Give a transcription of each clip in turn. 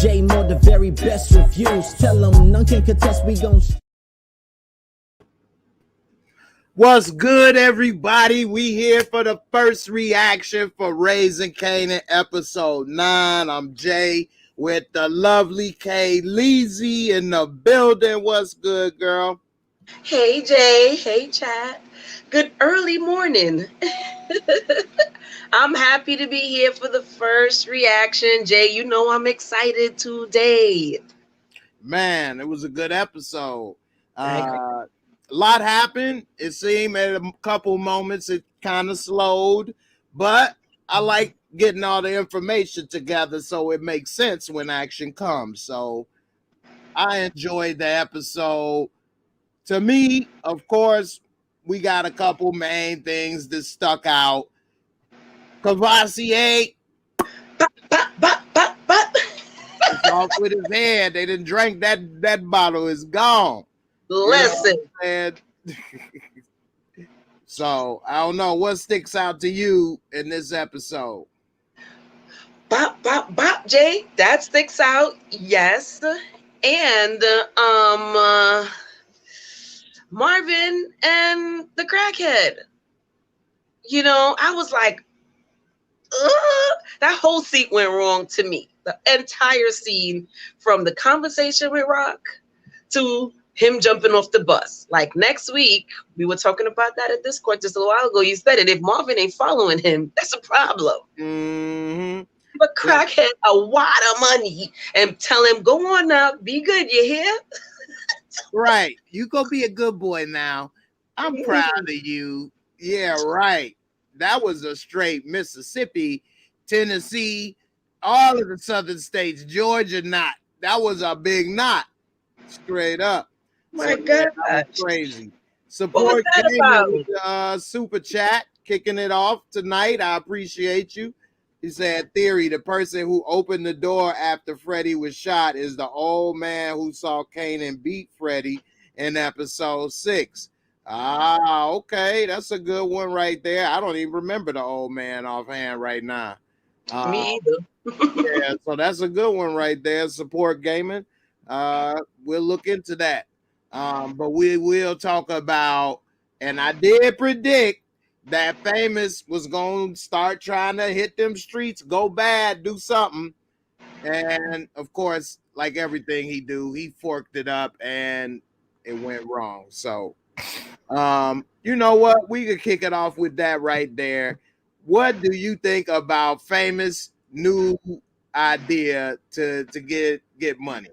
J Moore, the very best reviews. Tell them none can contest, we gon' What's good, everybody? We here for the first reaction for Raising Kanan episode 9. I'm Jay with the lovely Kay Leezy in the building. What's good, girl? Hey, Jay. Hey, chat. Good early morning. I'm happy to be here for the first reaction. Jay, you know I'm excited today. Man, it was a good episode. I agree. A lot happened. It seemed at a couple moments it kind of slowed, but I like getting all the information together so it makes sense when action comes. So I enjoyed the episode. To me, of course, we got a couple main things that stuck out. Cavassier it's off with his head. They didn't drink that bottle is gone. Listen. You know so I don't know what sticks out to you in this episode. Bop, bop, bop, Jay. That sticks out. Yes. And Marvin and the crackhead. You know, I was like, that whole scene went wrong to me. The entire scene, from the conversation with Raq to him jumping off the bus. Like next week, we were talking about that at Discord just a little while ago. You said it. If Marvin ain't following him, that's a problem. Mm-hmm. But crackhead a wad of money and tell him, go on now, be good. You hear? Right. You go be a good boy now. I'm proud of you. Yeah, right. That was a straight Mississippi, Tennessee, all of the southern states, Georgia knot. That was a big knot. Straight up. My God. That was crazy. What was that Support super chat, kicking it off tonight. I appreciate you. He said, theory, the person who opened the door after Freddy was shot is the old man who saw Kanan beat Freddy in episode 6. Ah, okay. That's a good one right there. I don't even remember the old man offhand right now. Me either. Yeah, so that's a good one right there. Support gaming. We'll look into that. But we will talk about, and I did predict that Famous was going to start trying to hit them streets, go bad, do something. And of course, like everything he do, he forked it up and it went wrong. So, you know what? We could kick it off with that right there. What do you think about Famous' new idea to get money?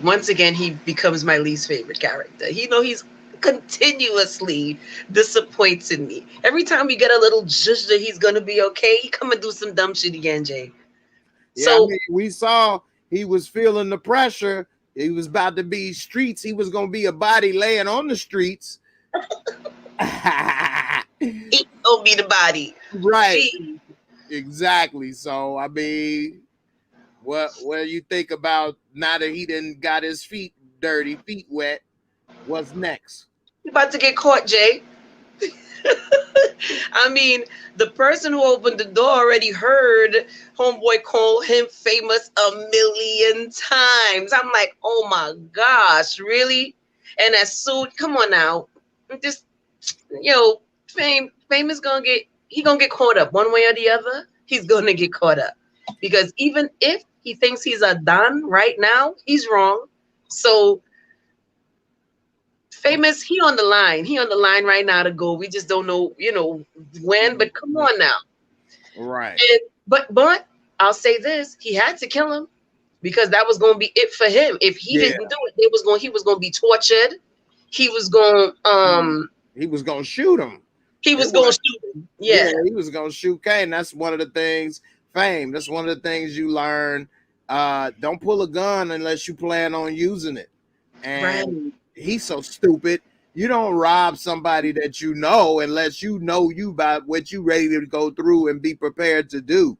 Once again, he becomes my least favorite character. He's continuously disappointing me. Every time we get a little zhuzh that he's gonna be okay, he come and do some dumb shit again, Jay. Yeah, So I mean, we saw he was feeling the pressure. He was about to be streets. He was gonna be a body laying on the streets. he gonna be the body, right? Exactly. So I mean, what do you think about now that he didn't got his feet dirty, feet wet? What's next? He's about to get caught, Jay. I mean, the person who opened the door already heard homeboy call him famous a million times. I'm like, oh my gosh, really? And as soon, come on now, just Famous gonna get caught up one way or the other. He's gonna get caught up, because even if he thinks he's a don right now, he's wrong. So Famous, he on the line. He on the line right now to go. We just don't know, when, but come on now. Right. And, but I'll say this, he had to kill him, because that was going to be it for him. If he didn't do it, he was going to be tortured. He was going to shoot him. He was going to shoot him. Yeah, he was going to shoot Kane. That's one of the things, Fame. That's one of the things you learn. Don't pull a gun unless you plan on using it. And he's so stupid. You don't rob somebody that you know unless you know about what you ready to go through and be prepared to do.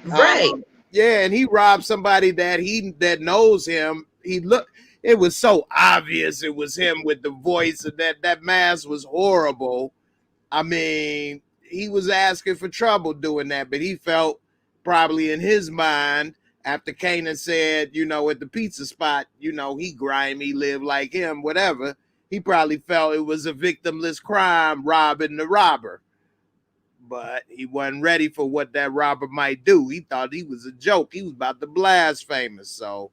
Right. Yeah, and he robbed somebody that knows him. It was so obvious it was him with the voice, and that mask was horrible. I mean, he was asking for trouble doing that, but he felt probably in his mind, after Kanan said, you know, at the pizza spot, you know, he grimy, live like him, whatever. He probably felt it was a victimless crime robbing the robber. But he wasn't ready for what that robber might do. He thought he was a joke. He was about to blast Famous. So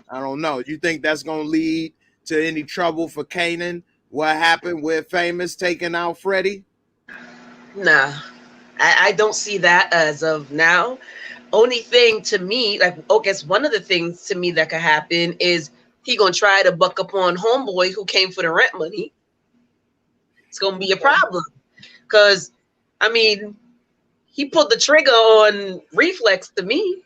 I don't know. Do you think that's going to lead to any trouble for Kanan? What happened with Famous taking out Freddy? Nah, I don't see that as of now. Only thing to me, like, I guess one of the things to me that could happen is he gonna try to buck up on homeboy who came for the rent money. It's gonna be a problem because, I mean, he pulled the trigger on reflex to me.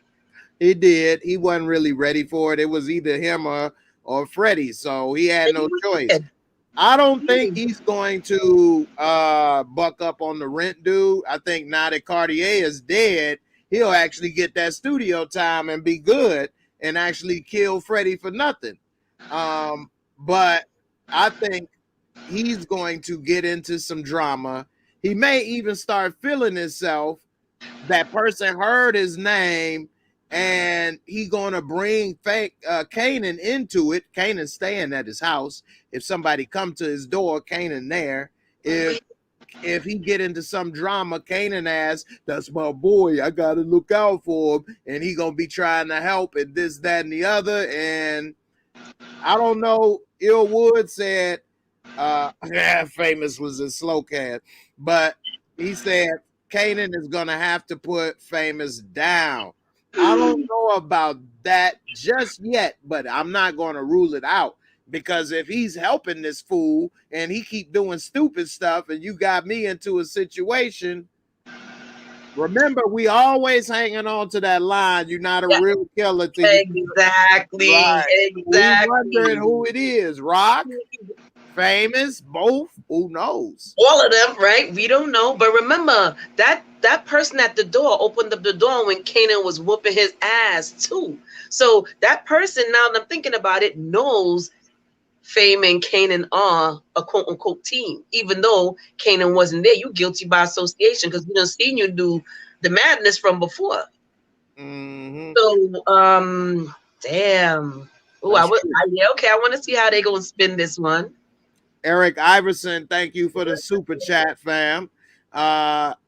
He did. He wasn't really ready for it. It was either him or Freddy, so he had no choice. I don't think he's going to buck up on the rent dude. I think now that Cartier is dead, he'll actually get that studio time and be good and actually kill Freddy for nothing. But I think he's going to get into some drama. He may even start feeling himself. That person heard his name, and he gonna bring fake Kanan into it. Kanan staying at his house. If somebody come to his door, Kanan there. If he get into some drama, Kanan asks, "That's my boy. I gotta look out for him," and he gonna be trying to help and this, that, and the other. And I don't know. Illwood said, Famous was a slow cat, but he said Kanan is gonna have to put Famous down. I don't know about that just yet, but I'm not going to rule it out, because if he's helping this fool and he keep doing stupid stuff and you got me into a situation, remember, we always hanging on to that line, you're not a real killer. Exactly. Right. Exactly. We wondering who it is. Raq, Famous, both, who knows? All of them, right? We don't know. But remember, that person at the door opened up the door when Kanan was whooping his ass too. So that person, now that I'm thinking about it, knows Fame and Kanan are a quote-unquote team. Even though Kanan wasn't there, you guilty by association, because we done seen you do the madness from before. Mm-hmm. So, damn. Oh, I want to see how they gonna spin this one. Eric Iverson, thank you for the super chat, fam.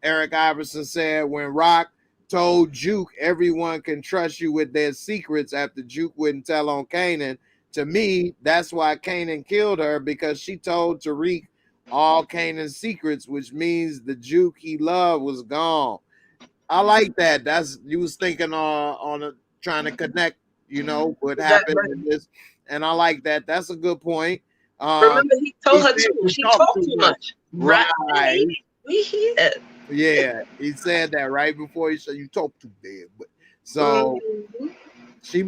Eric Iverson said, when Raq told Juke everyone can trust you with their secrets after Juke wouldn't tell on Kanan, to me, that's why Kanan killed her, because she told Tariq all Kanan's secrets, which means the Juke he loved was gone. I like that. That's, you was thinking on trying to connect, you know, what happened in this, and I like that. That's a good point. Remember, he told her too. She talked too much. Right. We hear. Yeah, he said that right before he said you talk too dead. But so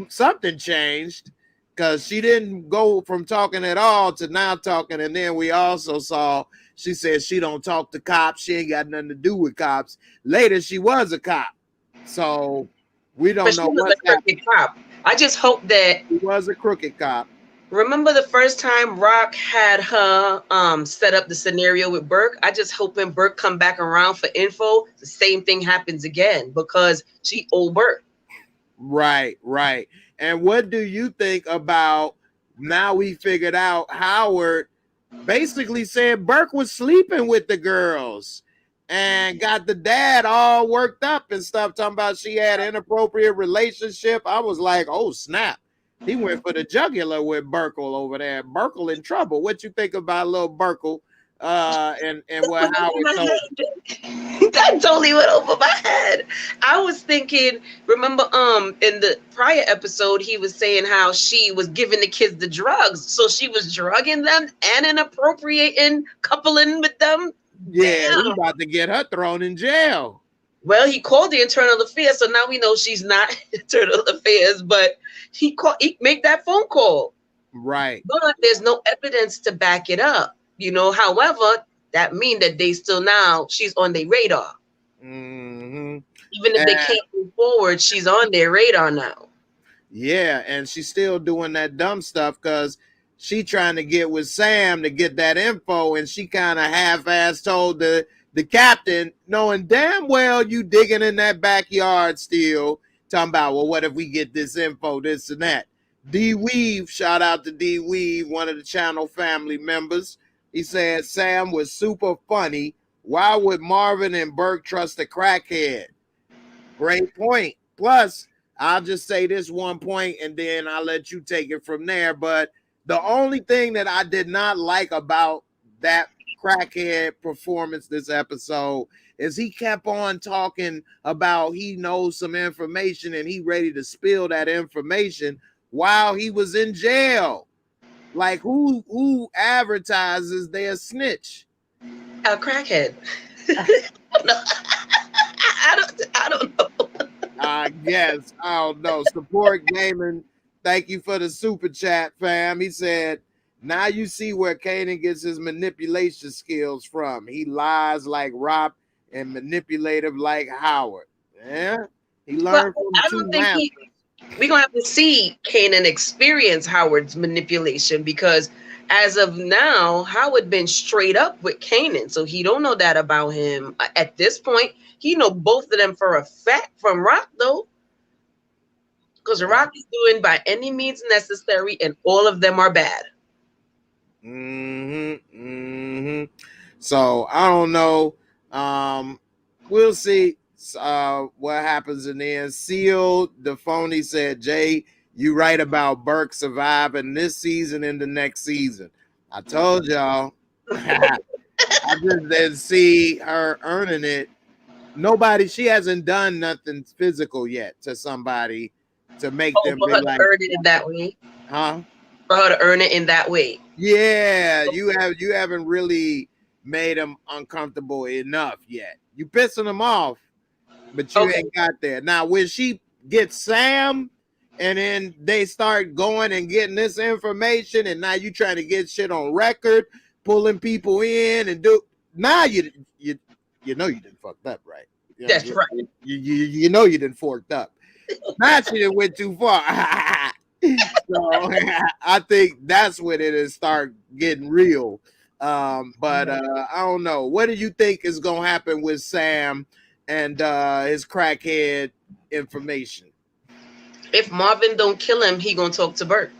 something changed, because she didn't go from talking at all to now talking. And then we also saw she said she don't talk to cops. She ain't got nothing to do with cops. Later, she was a cop. So we don't know what's happening. I just hope that she was a crooked cop. Remember the first time Raq had her set up the scenario with Burke? I just hope when Burke come back around for info, the same thing happens again, because she owed Burke. Right. And what do you think about, now we figured out Howard basically said Burke was sleeping with the girls and got the dad all worked up and stuff, talking about she had an inappropriate relationship. I was like, oh, snap. He went for the jugular with Burkle over there. Burkle in trouble. What you think about little Burkle and what Howard told? That totally went over my head. I was thinking, remember in the prior episode, he was saying how she was giving the kids the drugs. So she was drugging them and inappropriating, coupling with them. Yeah, he's about to get her thrown in jail. Well, he called the internal affairs, so now we know she's not internal affairs, but he make that phone call. Right. But there's no evidence to back it up. You know, however, that means that they still, now she's on their radar. Mm-hmm. Even if they can't move forward, she's on their radar now. Yeah, and she's still doing that dumb stuff because she trying to get with Sam to get that info, and she kind of half-ass told the captain, knowing damn well you digging in that backyard still, talking about, well, what if we get this info, this and that. D Weave, shout out to D Weave, one of the channel family members. He said Sam was super funny. Why would Marvin and Burke trust a crackhead? Great point. Plus, I'll just say this one point and then I'll let you take it from there. But the only thing that I did not like about that crackhead performance this episode is he kept on talking about he knows some information and he ready to spill that information while he was in jail. Like who advertises their snitch? A crackhead. I don't know. I guess. I don't know. Support Gaming. Thank you for the super chat, fam. He said, now you see where Kanan gets his manipulation skills from. He lies like Rob and manipulative like Howard. Yeah. He learned from I two don't think masters. we're gonna have to see Kanan experience Howard's manipulation, because as of now, Howard been straight up with Kanan, so he don't know that about him at this point. He know both of them for a fact from Rock though, because Rock is doing by any means necessary, and all of them are bad. So I don't know. We'll see what happens in the end. Seal the phony said, Jay, you right about Burke surviving this season and the next season. I told y'all. I just didn't see her earning it. She hasn't done nothing physical yet to somebody to make them for be her like, to earn it in that way. huh? For her to earn it in that way. Yeah, you haven't really made them uncomfortable enough yet. You pissing them off, but you ain't got there. Now, when she gets Sam and then they start going and getting this information, and now you trying to get shit on record, pulling people in and now you know you done fucked up, right? You know, That's right. You know you done forked up. Now she done went too far. So I think that's when it is start getting real. But I don't know. What do you think is gonna happen with Sam and his crackhead information? If Marvin don't kill him, he gonna talk to Burke.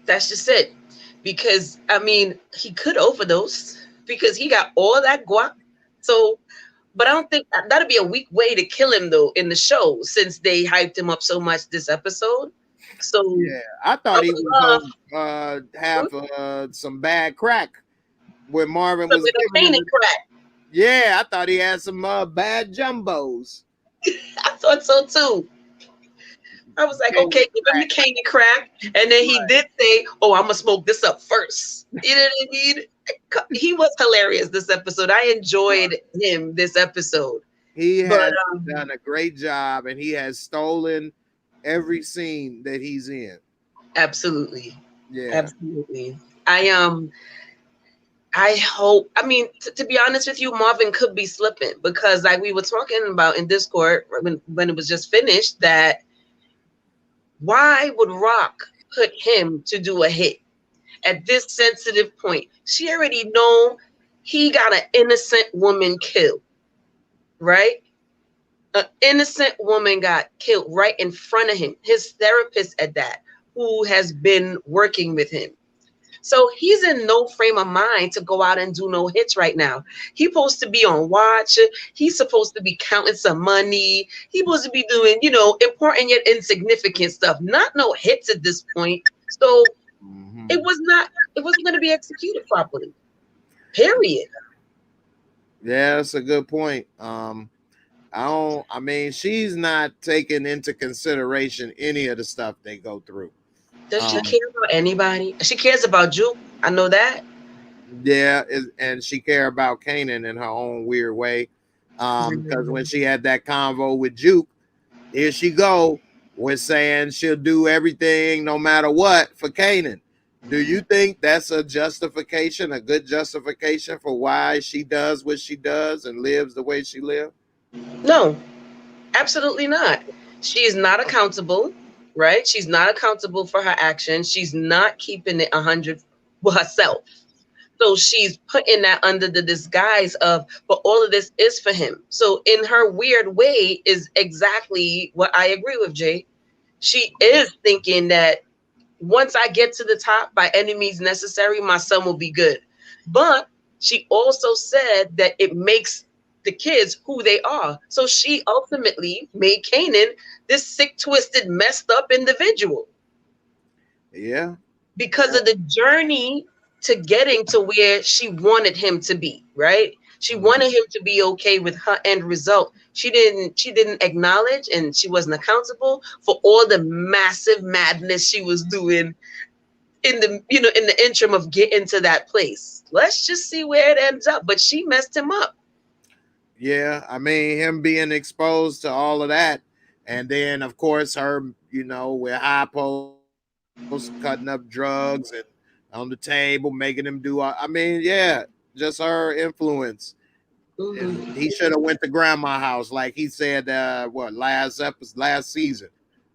That's just it. Because I mean, he could overdose because he got all that guac. So, but I don't think that'd be a weak way to kill him though in the show, since they hyped him up so much this episode. So yeah, I thought he was gonna have some bad crack when Marvin was giving him crack. Yeah, I thought he had some bad jumbos. I thought so too. I was like, okay, give him the candy crack. And then he did say, oh, I'm going to smoke this up first. You know what I mean? He was hilarious this episode. I enjoyed him this episode. He has done a great job, and he has stolen every scene that he's in. Absolutely. Yeah. Absolutely. I hope, I mean, to be honest with you, Marvin could be slipping, because like we were talking about in Discord when it was just finished, that why would Rock put him to do a hit at this sensitive point? She already know he got an innocent woman killed, right? An innocent woman got killed right in front of him. His therapist at that, who has been working with him. So he's in no frame of mind to go out and do no hits right now. He's supposed to be on watch. He's supposed to be counting some money. He's supposed to be doing, you know, important yet insignificant stuff. Not no hits at this point. So it wasn't going to be executed properly. Period. Yeah, that's a good point. I mean, she's not taking into consideration any of the stuff they go through. Does she care about anybody? She cares about Juke. I know that. Yeah, and she care about Kanan in her own weird way. Because when she had that convo with Juke, here she go with saying she'll do everything no matter what for Kanan. Do you think that's a justification, a good justification for why she does what she does and lives the way she lives? No, absolutely not. She is not accountable. Right? She's not accountable for her actions. She's not keeping it 100 herself. So she's putting that under the disguise of, but all of this is for him. So in her weird way is exactly what I agree with, Jay. She is thinking that once I get to the top by any means necessary, my son will be good. But she also said that it makes the kids who they are. So she ultimately made Kanan this sick, twisted, messed up individual. Yeah. Because of the journey to getting to where she wanted him to be, right? She wanted him to be okay with her end result. She didn't acknowledge, and she wasn't accountable for all the massive madness she was doing in the in the interim of getting to that place. Let's just see where it ends up. But she messed him up. Yeah, I mean, him being exposed to all of that, and then of course her, with high posts, cutting up drugs and on the table, making him do. I mean, yeah, just her influence. And he should have went to grandma's house, like he said. Last season?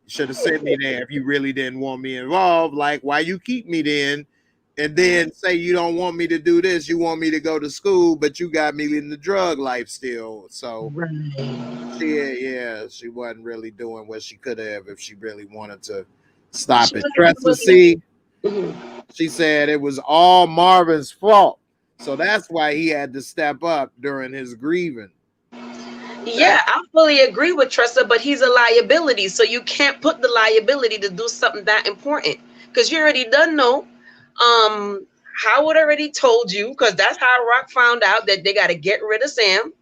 You should have sent me there if you really didn't want me involved. Like, why you keep me then? And then say you don't want me to do this, you want me to go to school, but you got me in the drug life still. So she wasn't really doing what she could have if she really wanted to stop it. Tressa C, she said it was all Marvin's fault. So that's why he had to step up during his grieving. Yeah, I fully agree with Tressa, but he's a liability. So you can't put the liability to do something that important. Because you already done know. Howard already told you, because that's how Raq found out that they got to get rid of Sam.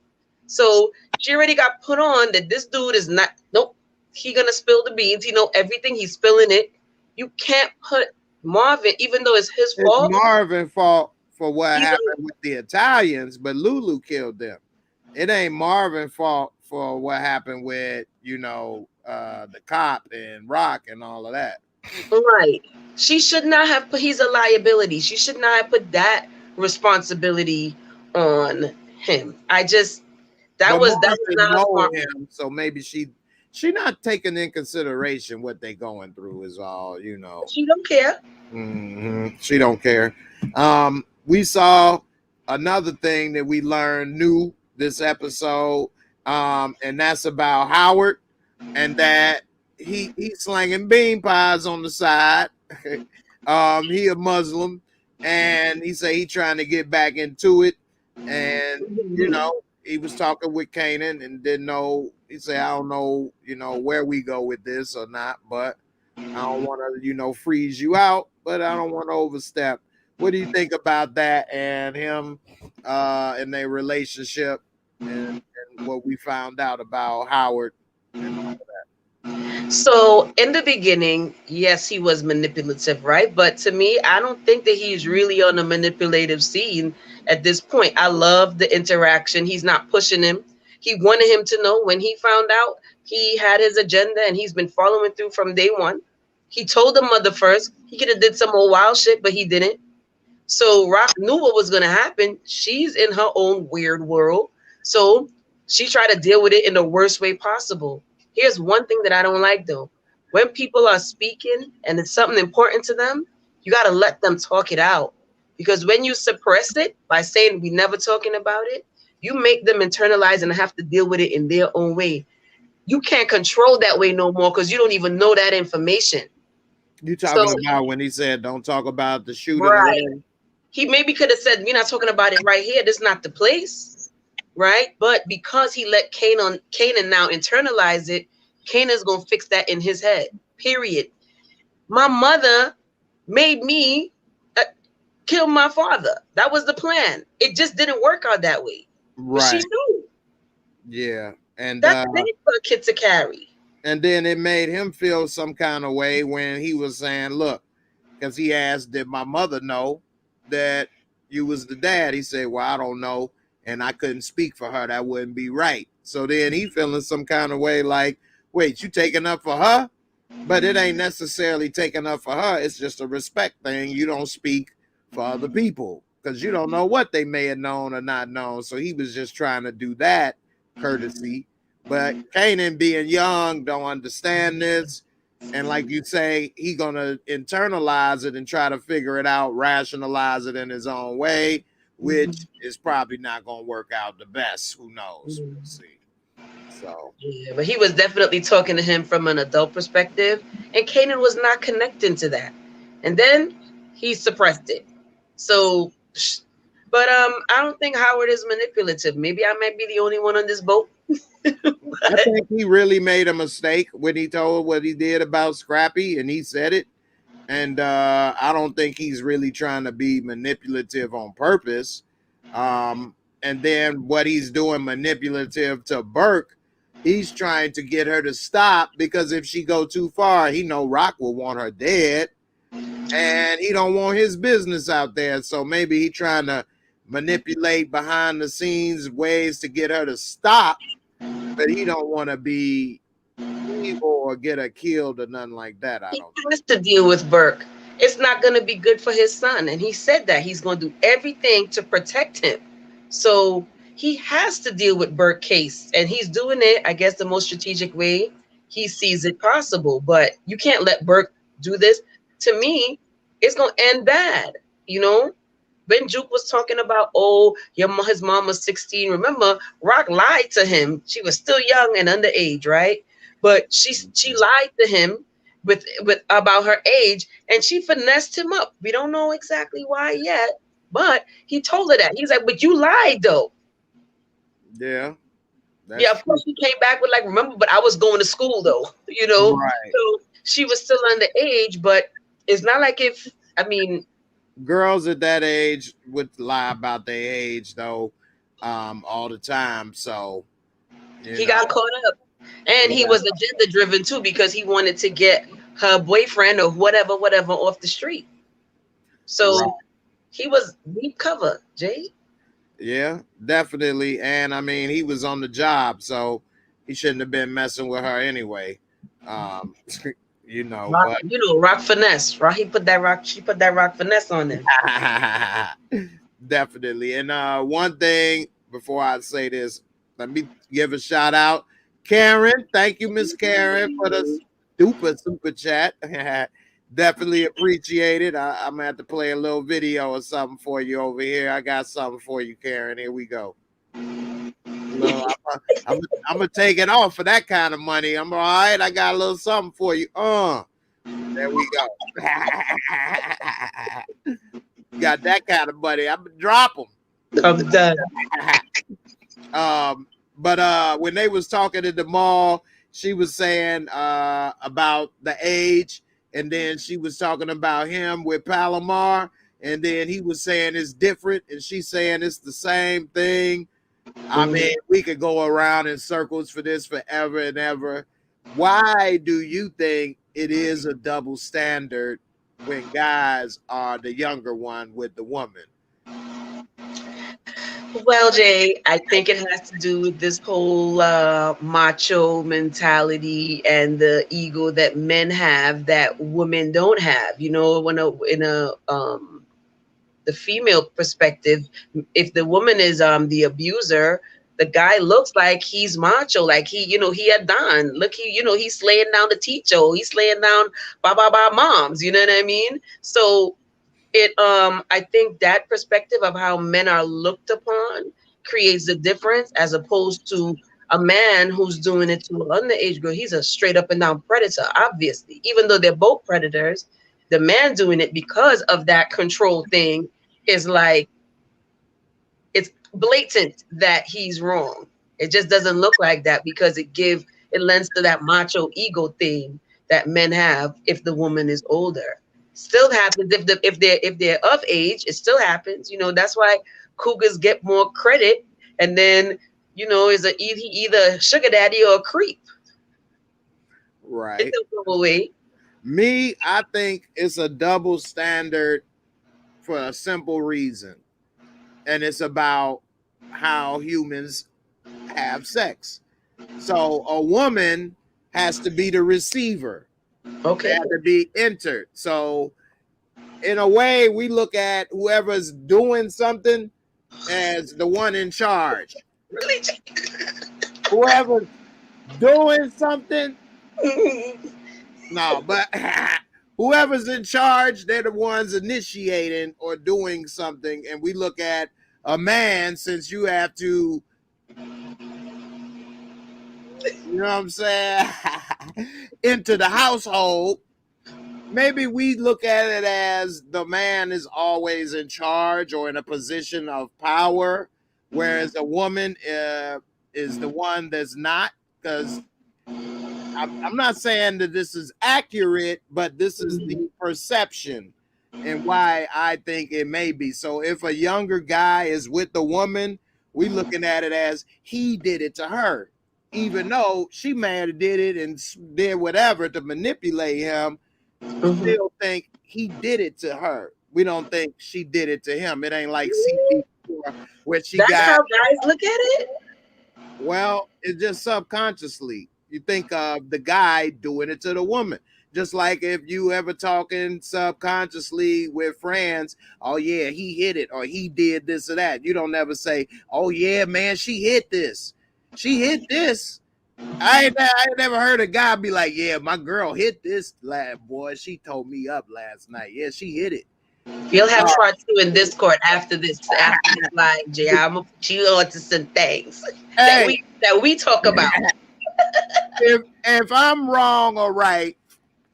So she already got put on that this dude is not, nope, he gonna spill the beans. He know everything, he's spilling it. You can't put Marvin, even though it's his fault. It's Marvin's fault for what happened with the Italians, but Lulu killed them. It ain't Marvin's fault for what happened with, the cop and Raq and all of that. Right. She should not have put, he's a liability. She should not have put that responsibility on him. That was not him, so maybe she not taking in consideration what they going through is all, She don't care. She don't care. We saw another thing that we learned new this episode, and that's about Howard, and that he's slanging bean pies on the side. He a Muslim, and he say he trying to get back into it, and he was talking with Kanan and didn't know. He said, I don't know, where we go with this or not, but I don't want to, freeze you out, but I don't want to overstep. What do you think about that and him in their relationship and what we found out about Howard and all of that? So in the beginning, yes, he was manipulative, right? But to me, I don't think that he's really on a manipulative scene at this point. I love the interaction. He's not pushing him. He wanted him to know when he found out he had his agenda, and he's been following through from day one. He told the mother first. He could have did some more wild shit, but he didn't. So Raq knew what was going to happen. She's in her own weird world. So she tried to deal with it in the worst way possible. Here's one thing that I don't like, though. When people are speaking and it's something important to them, you got to let them talk it out. Because when you suppress it by saying we never talking about it, you make them internalize and have to deal with it in their own way. You can't control that way no more because you don't even know that information. You talking about when he said don't talk about the shooting? Right. He maybe could have said, we're not talking about it right here. This is not the place. Right? But because he let Kanan now internalize it, Kanan's going to fix that in his head. Period. My mother made me kill my father. That was the plan. It just didn't work out that way. Right. But she knew. Yeah. And that's big for a kid to carry. And then it made him feel some kind of way when he was saying, look, because he asked, did my mother know that you was the dad? He said, well, I don't know. And I couldn't speak for her. That wouldn't be right. So then he feeling some kind of way like, wait, you taking up for her? But it ain't necessarily taking up for her. It's just a respect thing. You don't speak for other people because you don't know what they may have known or not known. So he was just trying to do that courtesy. But Kanan being young, don't understand this. And like you say, he gonna internalize it and try to figure it out, rationalize it in his own way, which is probably not gonna work out the best. Who knows? We'll see. So yeah, but he was definitely talking to him from an adult perspective, and Kanan was not connecting to that. And then he suppressed it. So, but I don't think Howard is manipulative. Maybe I might be the only one on this boat. I think he really made a mistake when he told what he did about Scrappy, and he said it. And I don't think he's really trying to be manipulative on purpose. And then what he's doing manipulative to Burke, he's trying to get her to stop, because if she go too far, he know Raq will want her dead, and he don't want his business out there. So maybe he trying to manipulate behind the scenes ways to get her to stop, but he don't want to be evil or get her killed or nothing like that. I don't. He has to deal with Burke. It's not going to be good for his son, and he said that he's going to do everything to protect him. So he has to deal with Burke case, and he's doing it, I guess, the most strategic way he sees it possible. But you can't let Burke do this. To me, it's going to end bad. You know, when Juke was talking about, oh, his mom was 16. Remember, Raq lied to him. She was still young and underage, right? But she lied to him with about her age, and she finessed him up. We don't know exactly why yet, but he told her that. He's like, but you lied though. Yeah. Yeah, of course he came back with like, remember, but I was going to school though, you know. Right. So she was still underage, but it's not like girls at that age would lie about their age though, all the time. So he got caught up. And he was agenda driven too, because he wanted to get her boyfriend or whatever off the street. So he was deep cover, Jay. Yeah, definitely. And I mean, he was on the job, so he shouldn't have been messing with her anyway. You know, Raq finesse, right? She put that Raq finesse on him. Definitely. And one thing before I say this, let me give a shout out. Karen, thank you, Miss Karen, for the super chat. Definitely appreciate it. I'm gonna have to play a little video or something for you over here. I got something for you, Karen. Here we go. I'm gonna take it off for that kind of money. I'm all right. I got a little something for you. There we go. Got that kind of money. I'm gonna drop them. I'm done. But when they was talking at the mall, she was saying about the age, and then she was talking about him with Palomar, and then he was saying it's different, and she's saying it's the same thing. I mean, we could go around in circles for this forever and ever. Why do you think it is a double standard when guys are the younger one with the woman? Well, Jay, I think it has to do with this whole macho mentality and the ego that men have that women don't have. You know, the female perspective, if the woman is the abuser, the guy looks like he's macho, like he had done. Look, he's slaying down the teacher, he's slaying down moms. You know what I mean? So I think that perspective of how men are looked upon creates the difference, as opposed to a man who's doing it to an underage girl. He's a straight up and down predator, obviously. Even though they're both predators, the man doing it because of that control thing is like, it's blatant that he's wrong. It just doesn't look like that, because it lends to that macho ego thing that men have if the woman is older. Still happens if they're of age. It still happens. You know, that's why cougars get more credit, and then he either sugar daddy or a creep. Right. Away. Me, I think it's a double standard for a simple reason, and it's about how humans have sex. So a woman has to be the receiver. Okay. They have to be entered. So in a way, we look at whoever's doing something as the one in charge. Really? Whoever's doing something No, but whoever's in charge, they're the ones initiating or doing something. And we look at a man, since you have to, you know what I'm saying, into the household. Maybe we look at it as the man is always in charge or in a position of power, whereas a woman is the one that's not. Because I'm not saying that this is accurate, but this is the perception and why I think it may be. So if a younger guy is with the woman, we looking at it as he did it to her, even though she may have did it and did whatever to manipulate him. Still think he did it to her. We don't think she did it to him. It ain't like CP4 where she That's got. how guys look at it. Well, it's just subconsciously. You think of the guy doing it to the woman. Just like if you ever talking subconsciously with friends, oh yeah, he hit it or he did this or that. You don't never say, oh yeah, man, she hit this. She hit this. I ain't never heard a guy be like, yeah, my girl hit this lad boy. She told me up last night. Yeah, she hit it. You'll have part 2 in Discord after this live, Jay. I'm gonna put you on to some things that we talk about. If I'm wrong or right,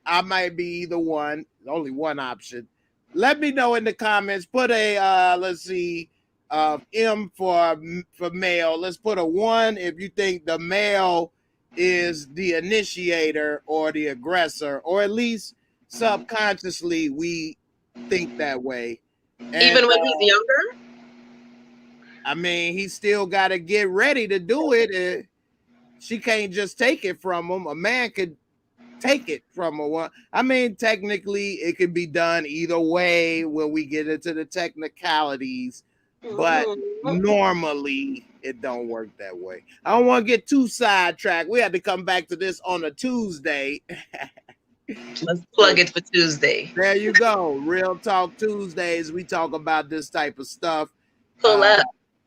I might be either one. Only one option. Let me know in the comments. Put a let's see, M for male. Let's put a 1 if you think the male is the initiator or the aggressor, or at least subconsciously we think that way. And, even when he's younger? I mean, he still got to get ready to do it. She can't just take it from him. A man could take it from a. I mean, technically, it could be done either way when we get into the technicalities, but normally it don't work that way. I don't want to get too sidetracked. We had to come back to this on a Tuesday. Let's plug it for Tuesday. There you go. Real Talk Tuesdays. We talk about this type of stuff. Pull up.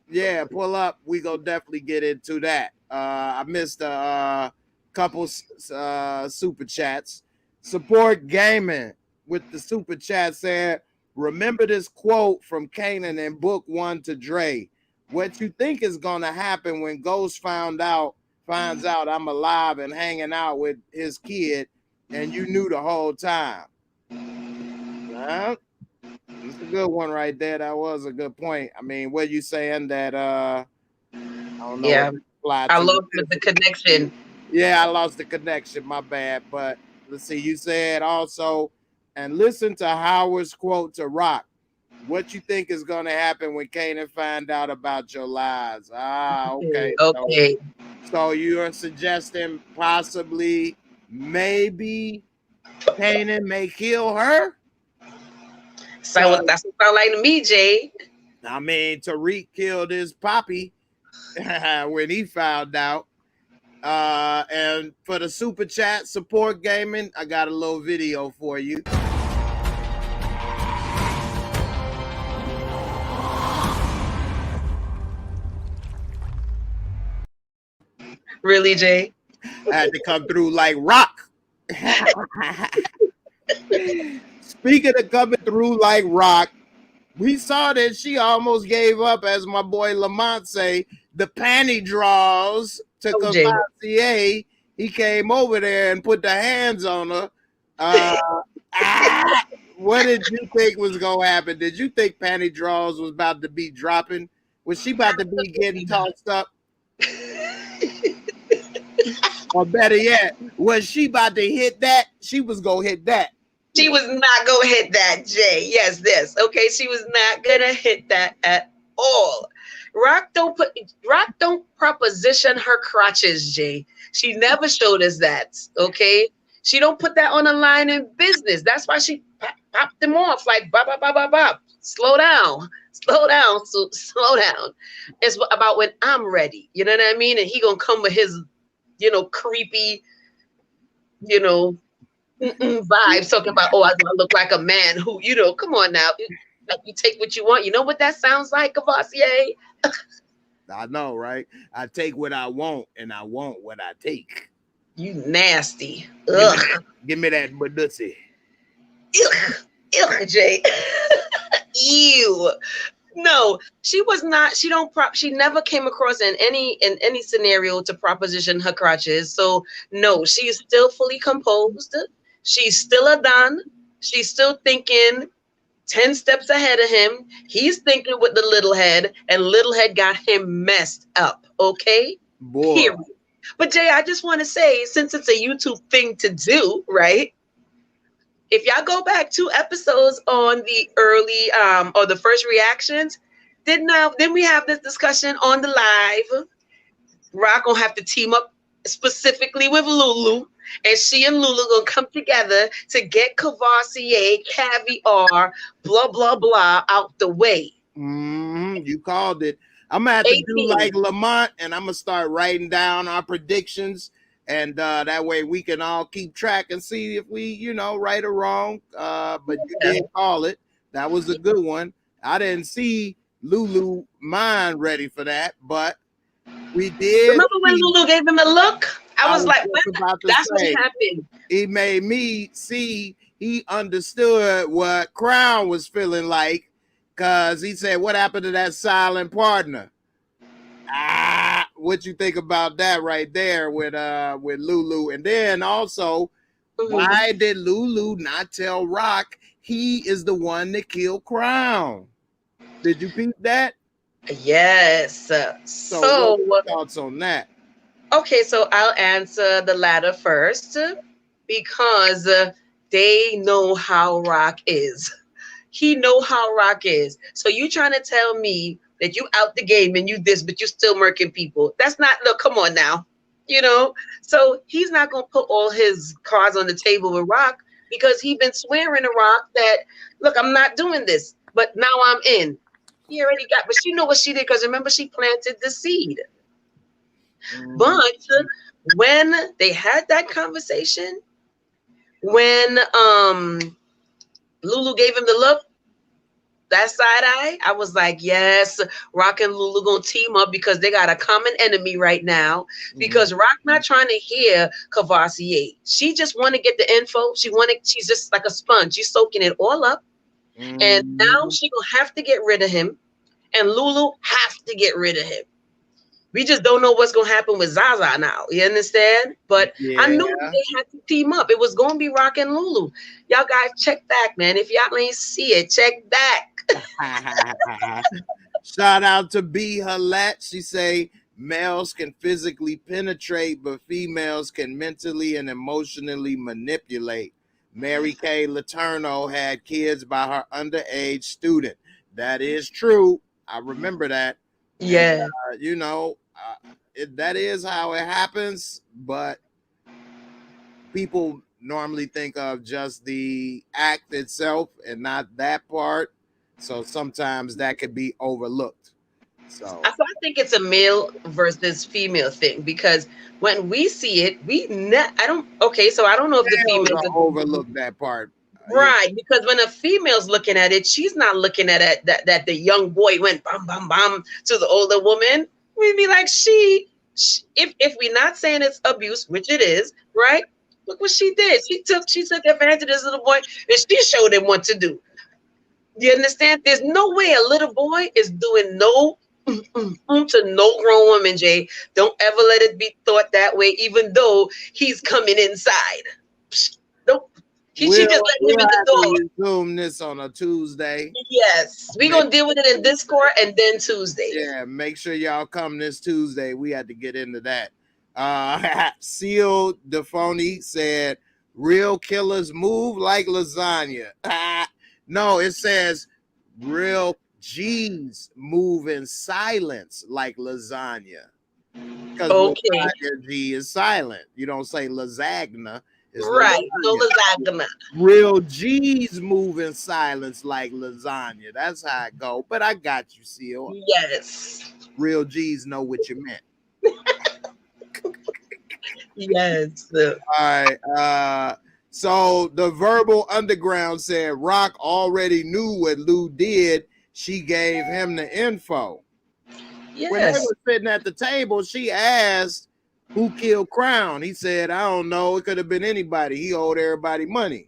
Yeah, pull up. We go definitely get into that. I missed a couple super chats. Support gaming with the super chat said, remember this quote from Kanan in book 1 to Dre. What you think is gonna happen when Ghost finds out I'm alive and hanging out with his kid, and you knew the whole time? It's a good one right there. That was a good point. I mean, what you saying that I don't know. Yeah, I lost the connection. Yeah, I lost the connection. My bad. But let's see. You said also, and listen to Howard's quote to Raq. What you think is going to happen when Kanan find out about your lies? Okay. Okay. So you're suggesting possibly, maybe Kanan may kill her? So that's what sound like to me, Jay. I mean, Tariq killed his poppy when he found out. And for the super chat support gaming, I got a little video for you. Really, Jay? I had to come through like Raq. Speaking of coming through like Raq, we saw that she almost gave up, as my boy Lamont say, the panty draws to Camacho. He came over there and put the hands on her. What did you think was going to happen? Did you think panty draws was about to be dropping? Was she about to be getting tossed up? Or better yet, was she about to hit that? She was going to hit that. She was not going to hit that, Jay. Yes, this. Okay, she was not going to hit that at all. Raq don't proposition her crotches, Jay. She never showed us that, okay? She don't put that on the line in business. That's why she popped them off like bop, bop, bop, bop, bop. Slow down. Slow down. So slow down. It's about when I'm ready. You know what I mean? And he gonna come with his, creepy, vibes talking about, oh, I gonna look like a man who, come on now. Like you take what you want. You know what that sounds like, Cavassier? I know, right? I take what I want and I want what I take. You nasty. Ugh. Give me that Badussy. Ugh, Jay. Ew. No, she was not. She never came across in any scenario to proposition her crotches. So no, she is still fully composed. She's still a Don. She's still thinking 10 steps ahead of him. He's thinking with the little head, and little head got him messed up. Okay? Boy. Period. But Jay, I just want to say, since it's a YouTube thing to do, right? If y'all go back 2 episodes on the early or the first reactions, then we have this discussion on the live. Raq gonna have to team up specifically with Lulu, and she and Lulu gonna come together to get Cavassier, Caviar, blah blah blah out the way. You called it. I'm gonna have to do like Lamont, and I'm gonna start writing down our predictions, and that way we can all keep track and see if we, right or wrong. But you did call it. That was a good one. I didn't see Lulu mind ready for that, but we did. Remember when Lulu gave him a look? I was like, that's what happened. He made me see he understood what Crown was feeling like, because he said, what happened to that silent partner? What you think about that right there with Lulu? And then also, why did Lulu not tell Raq he is the one that killed Crown? Did you peep that? Yes. So what thoughts on that? Okay, so I'll answer the latter first, because they know how Raq is. He know how Raq is. So you trying to tell me that you out the game and you this, but you still murking people? That's not, look, come on now. So he's not going to put all his cards on the table with Raq, because he been swearing to Raq that, look, I'm not doing this, but now I'm in. He already got, but she know what she did, because remember, she planted the seed. But when they had that conversation, when Lulu gave him the look, that side eye, I was like, yes, Raq and Lulu gonna team up, because they got a common enemy right now. Because Raq not trying to hear Cavassier. She just want to get the info. She's just like a sponge. She's soaking it all up. And now she gonna have to get rid of him, and Lulu have to get rid of him. We just don't know what's gonna happen with Zaza now. You understand? But I knew they had to team up. It was gonna be Raq and Lulu. Y'all guys check back, man. If y'all ain't see it, check back. Shout out to B Halat. She say males can physically penetrate, but females can mentally and emotionally manipulate. Mary Kay Letourneau had kids by her underage student. That is true. I remember that. Yeah. And, that is how it happens, but people normally think of just the act itself and not that part. So sometimes that could be overlooked. So I think it's a male versus female thing, because when we see it, I don't know if the females overlook that part. Right, because when a female's looking at it, she's not looking at it that the young boy went bam bam bam to the older woman. We'd be like, if we're not saying it's abuse, which it is, right? Look what she did. She took advantage of this little boy, and she showed him what to do. You understand? There's no way a little boy is doing no to no grown woman, Jay. Don't ever let it be thought that way, even though he's coming inside. Don't. She just let him in the door. Zoom this on a Tuesday. Yes, we're gonna deal with it in Discord and then Tuesday. Yeah, make sure y'all come this Tuesday. We had to get into that. Seal Defoni said, "Real killers move like lasagna." No, it says real G's move in silence like lasagna. Because lasagna G is silent. You don't say lasagna. It's right, no lasagna. Real G's move in silence like lasagna. That's how it go. But I got you, Seal. Yes. Real G's know what you meant. Yes. All right. So the Verbal Underground said Raq already knew what Lou did. She gave him the info. Yes. When they were sitting at the table, she asked who killed Crown? He said, I don't know. It could have been anybody. He owed everybody money.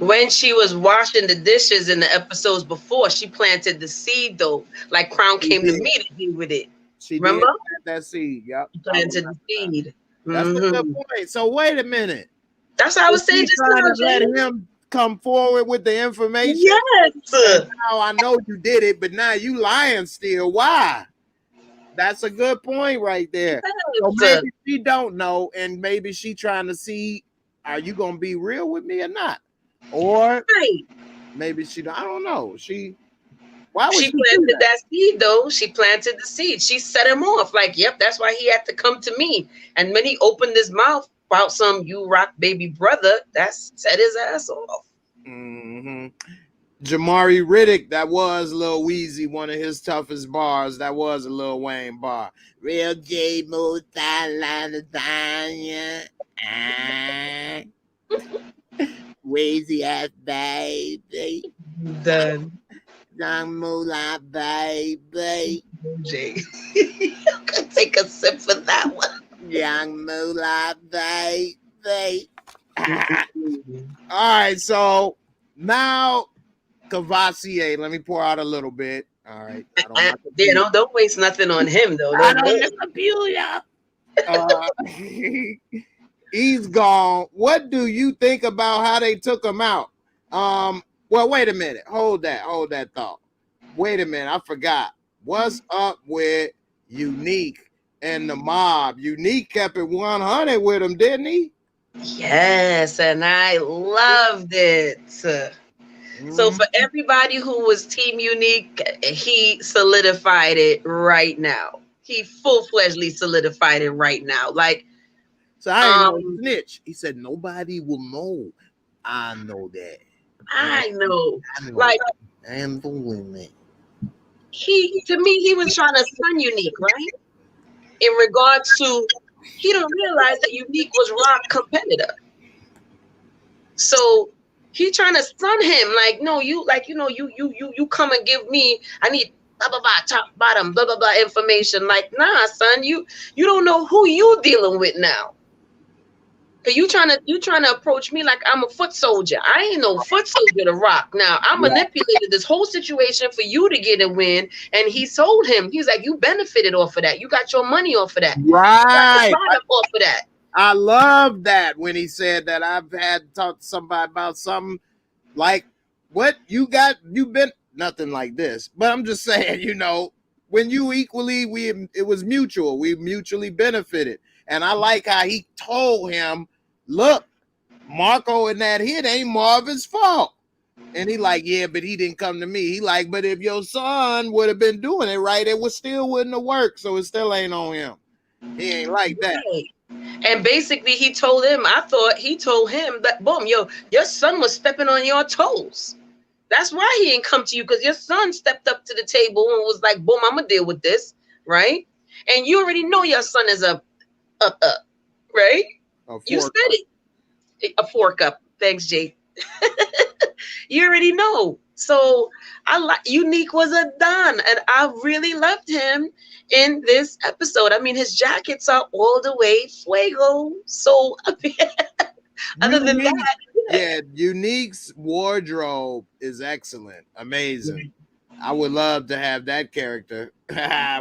When she was washing the dishes in the episodes before, she planted the seed though. Like Crown came to me to deal with it. She remember? did plant that seed. Yep. She planted the seed. That's a good point. So wait a minute. That's what I was saying. Just trying to let him come forward with the information. Yes. Now I know you did it, but now you lying still. Why? That's a good point right there. So maybe she don't know, and maybe she trying to see, are you gonna be real with me or not? Or maybe she don't. I don't know. Why would she planted that seed though? She planted the seed. She set him off. Like, yep, that's why he had to come to me. And when he opened his mouth about some "you rock baby brother," that set his ass off. Jamari Riddick, that was Lil Weezy, one of his toughest bars. That was a Lil Wayne bar. Real J Mo lasagna. Weezy ass baby. Done. Young moolah baby. Jay. I'm gonna take a sip for that one. Young moolah baby. All right, so now Cavassier, let me pour out a little bit. All right. Don't waste nothing on him though. He's gone. What do you think about how they took him out? Well, wait a minute. Hold that thought. Wait a minute. I forgot. What's up with Unique and the mob? Unique kept it 100 with him, didn't he? Yes, and I loved it. So for everybody who was Team Unique, he solidified it right now. He full-fledgedly solidified it right now. Like, so I ain't no snitch. He said nobody will know. I know that. I know. Like, I am fooling me. To me, he was trying to stun Unique, right? In regards to, he don't realize that Unique was Rock competitor. So he trying to stun him, like, no, you come and give me, I need blah blah blah, top bottom, blah blah blah information. Like, nah, son, you don't know who you dealing with now. Cause you trying to approach me like I'm a foot soldier. I ain't no foot soldier to Rock. Now I manipulated this whole situation for you to get a win, and he sold him. He's like, you benefited off of that. You got your money off of that. Right. Off of that. I love that when he said that. I've had to talk to somebody about something like, what you been nothing like this. But I'm just saying, when you equally, it was mutual. We mutually benefited. And I like how he told him, look, Marco and that hit ain't Marvin's fault. And he like, yeah, but he didn't come to me. He like, but if your son would have been doing it right, still wouldn't have worked. So it still ain't on him. He ain't like that. And basically he told him that, boom, your son was stepping on your toes. That's why he didn't come to you, because your son stepped up to the table and was like, boom, I'm gonna deal with this, right? And you already know your son is up, right? You said it. A fork up. Thanks, Jay. You already know. So Unique was a Don, and I really loved him in this episode. I mean, his jackets are all the way fuego. So other than that, yeah, Unique's wardrobe is excellent, amazing. I would love to have that character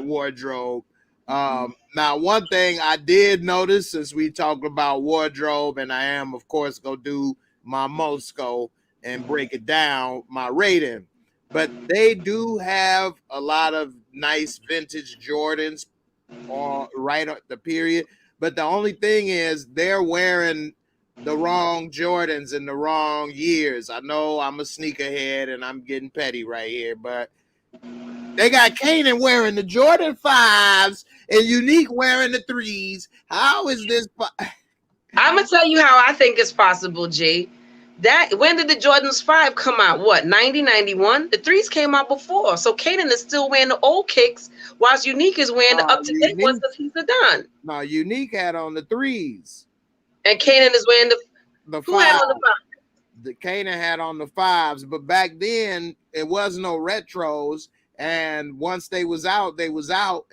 wardrobe. Now, one thing I did notice, since we talked about wardrobe, and I am, of course, gonna do my Moorescore and break it down, my rating, but they do have a lot of nice vintage Jordans right at the period. But the only thing is they're wearing the wrong Jordans in the wrong years. I know I'm a sneakerhead and I'm getting petty right here, but they got Kanan wearing the Jordan 5s and Unique wearing the 3s. How is this? I'm gonna tell you how I think it's possible, Jay. When did the Jordans 5 come out? What, 90, 91? The 3s came out before. So Kanan is still wearing the old kicks, whilst Unique is wearing the up-to-date ones because he's a Don. No, Unique had on the 3s. And Kanan is wearing the 5. Had on the 5? The Kanan had on the 5s, but back then it was no retros. And once they was out,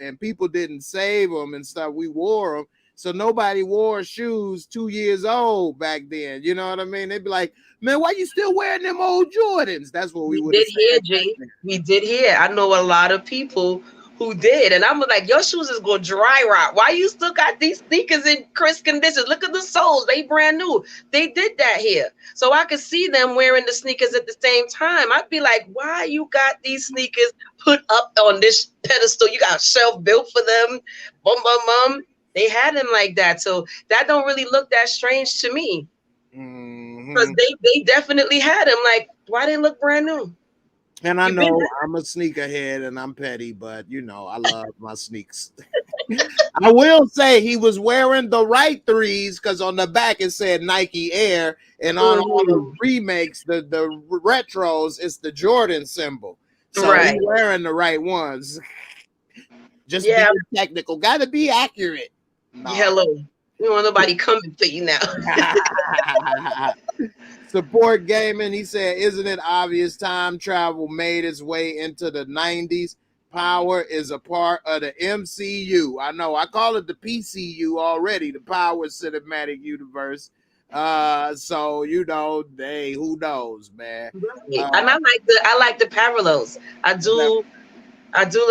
and people didn't save them and stuff. We wore them. So nobody wore shoes 2 years old back then. You know what I mean? They'd be like, man, why you still wearing them old Jordans? That's what we would have did hear, said. Jay. We did hear. I know a lot of people who did. And I'm like, your shoes is going to dry rot. Why you still got these sneakers in crisp condition? Look at the soles. They brand new. They did that here. So I could see them wearing the sneakers at the same time. I'd be like, why you got these sneakers put up on this pedestal? You got a shelf built for them. Bum, bum, bum. They had them like that. So that don't really look that strange to me. Because they definitely had them. Like, why they look brand new? And I know I'm a sneakerhead and I'm petty, but you know, I love my sneaks. I will say he was wearing the right threes because on the back it said Nike Air, and on all the remakes, the retros, it's the Jordan symbol. So he's wearing the right ones. Just being technical, gotta be accurate. No. Hello. You don't want nobody coming for you now. Support gaming. He said, isn't it obvious time travel made its way into the 90s? Power is a part of the MCU. I know. I call it the PCU already, the Power Cinematic Universe. So you know, who knows, man. And I like the parallels. I do